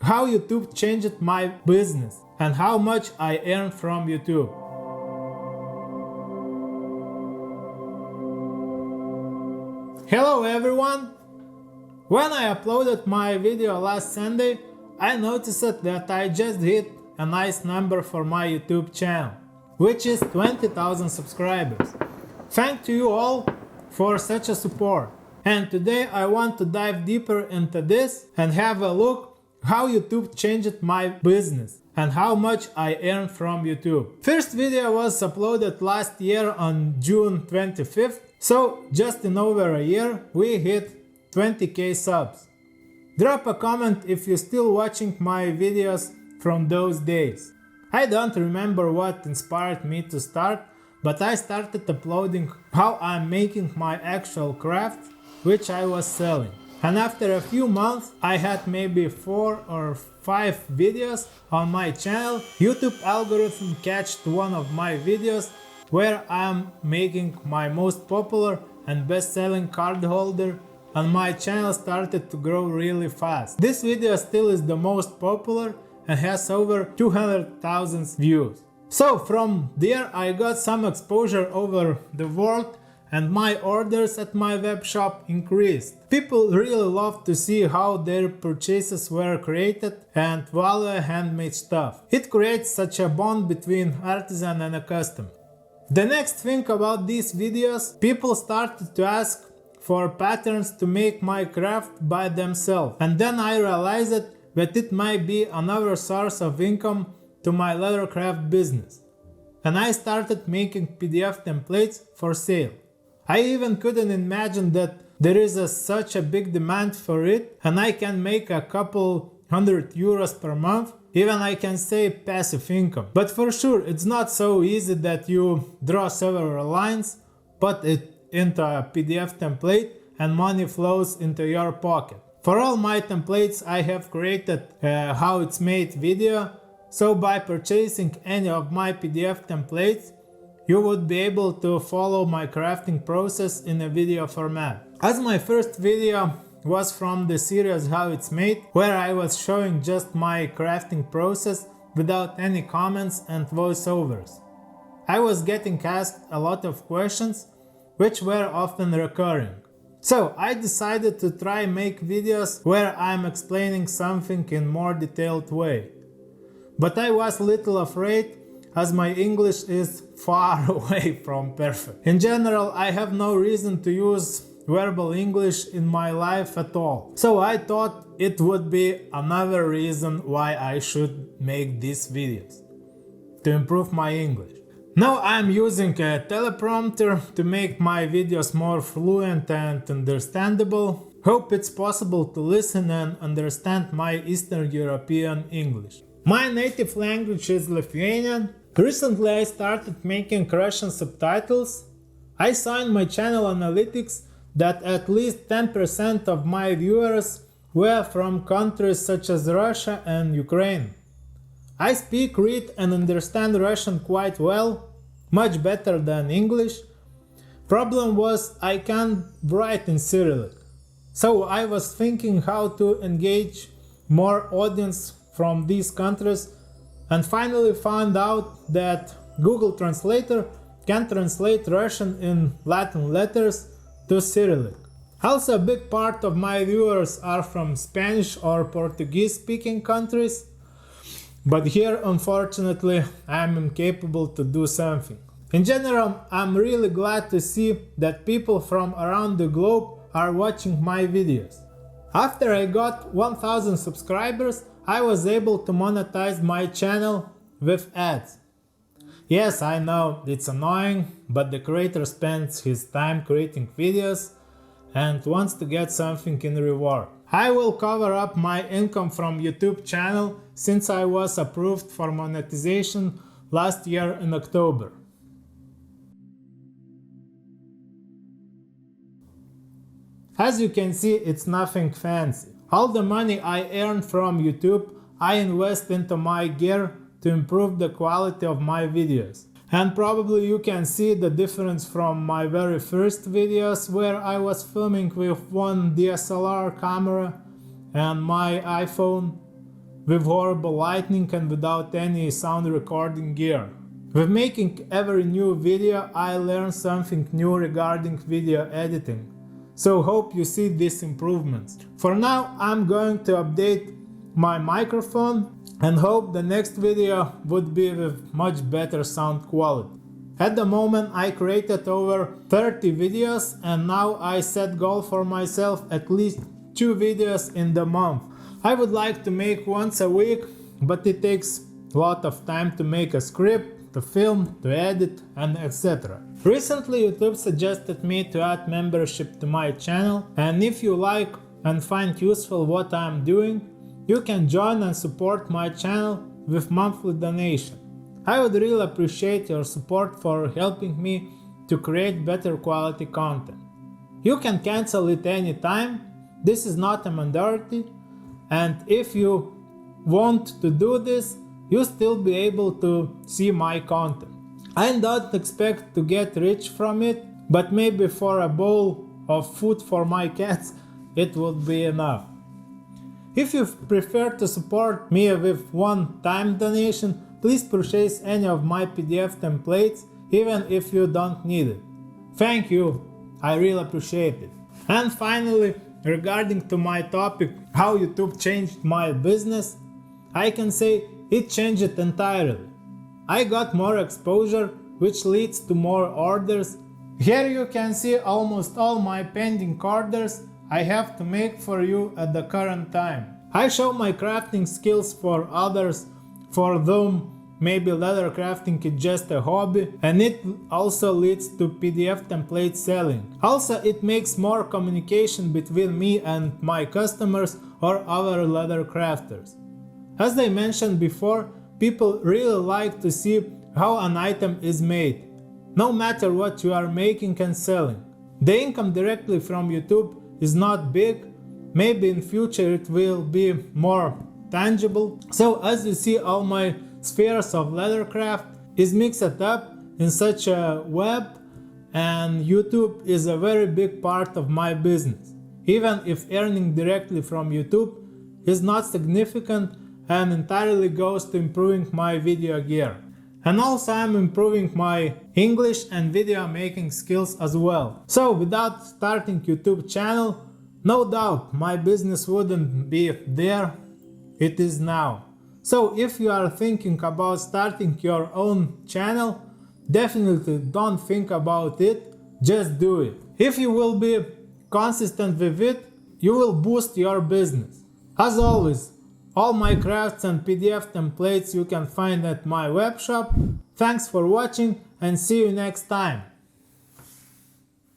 how YouTube changed my business and how much I earn from YouTube. Hello everyone! When I uploaded my video last Sunday, I noticed that I just hit a nice number for my YouTube channel, which is 20,000 subscribers. Thank you all for such a support. And today I want to dive deeper into this and have a look how YouTube changed my business and how much I earn from YouTube. First video was uploaded last year on June 25th, so just in over a year we hit 20k subs. Drop a comment if you're still watching my videos from those days. I don't remember what inspired me to start, but I started uploading how I'm making my actual craft, which I was selling. And after a few months, I had maybe 4 or 5 videos on my channel. YouTube algorithm catched one of my videos where I'm making my most popular and best-selling card holder, and my channel started to grow really fast. This video still is the most popular and has over 200,000 views. So from there I got some exposure over the world and my orders at my web shop increased. People really love to see how their purchases were created and value handmade stuff. It creates such a bond between artisan and a customer. The next thing about these videos, people started to ask for patterns to make my craft by themselves, and then I realized that it might be another source of income to my leathercraft business. And I started making PDF templates for sale. I even couldn't imagine that there is such a big demand for it, and I can make a couple €100 per month. Even I can say passive income. But for sure it's not so easy that you draw several lines, put it into a PDF template and money flows into your pocket. For all my templates I have created a how it's made video, so by purchasing any of my PDF templates you would be able to follow my crafting process in a video format. As my first video was from the series How It's Made, where I was showing just my crafting process without any comments and voiceovers. I was getting asked a lot of questions which were often recurring. So I decided to try make videos where I'm explaining something in more detailed way. But I was little afraid as my English is far away from perfect. In general, I have no reason to use verbal English in my life at all. So I thought it would be another reason why I should make these videos, to improve my English. Now I'm using a teleprompter to make my videos more fluent and understandable. Hope it's possible to listen and understand my Eastern European English. My native language is Lithuanian. Recently I started making Russian subtitles. I saw in my channel analytics that at least 10% of my viewers were from countries such as Russia and Ukraine. I speak, read and understand Russian quite well, much better than English. Problem was I can't write in Cyrillic. So I was thinking how to engage more audience from these countries, and finally found out that Google Translator can translate Russian in Latin letters to Cyrillic. Also a big part of my viewers are from Spanish or Portuguese speaking countries, but here unfortunately I'm incapable to do something. In general, I'm really glad to see that people from around the globe are watching my videos. After I got 1000 subscribers, I was able to monetize my channel with ads. Yes, I know it's annoying, but the creator spends his time creating videos and wants to get something in reward. I will cover up my income from YouTube channel since I was approved for monetization last year in October. As you can see, it's nothing fancy. All the money I earn from YouTube, I invest into my gear to improve the quality of my videos. And probably you can see the difference from my very first videos where I was filming with one DSLR camera and my iPhone, with horrible lighting and without any sound recording gear. With making every new video, I learn something new regarding video editing. So hope you see these improvements. For now, I'm going to update my microphone and hope the next video would be with much better sound quality. At the moment I created over 30 videos and now I set goal for myself at least 2 videos in the month. I would like to make once a week, but it takes a lot of time to make a script, to film, to edit, and etc. Recently YouTube suggested me to add membership to my channel, and if you like and find useful what I'm doing, you can join and support my channel with monthly donation. I would really appreciate your support for helping me to create better quality content. You can cancel it anytime, this is not a mandatory, and if you want to do this, you'll still be able to see my content. I don't expect to get rich from it, but maybe for a bowl of food for my cats, it would be enough. If you prefer to support me with one-time donation, please purchase any of my PDF templates, even if you don't need it. Thank you, I really appreciate it. And finally, regarding to my topic, how YouTube changed my business, I can say it changed it entirely. I got more exposure, which leads to more orders. Here you can see almost all my pending orders I have to make for you at the current time. I show my crafting skills for others, for them maybe leather crafting is just a hobby, and it also leads to PDF template selling. Also, it makes more communication between me and my customers or other leather crafters. As I mentioned before, people really like to see how an item is made, no matter what you are making and selling. The income directly from YouTube is not big, maybe in future it will be more tangible. So as you see, all my spheres of leathercraft is mixed up in such a web, and YouTube is a very big part of my business, even if earning directly from YouTube is not significant and entirely goes to improving my video gear. And also I'm improving my English and video making skills as well. So without starting YouTube channel, no doubt my business wouldn't be there it is now. So if you are thinking about starting your own channel, definitely don't think about it, just do it. If you will be consistent with it, you will boost your business. As always, all my crafts and PDF templates you can find at my webshop. Thanks for watching and see you next time.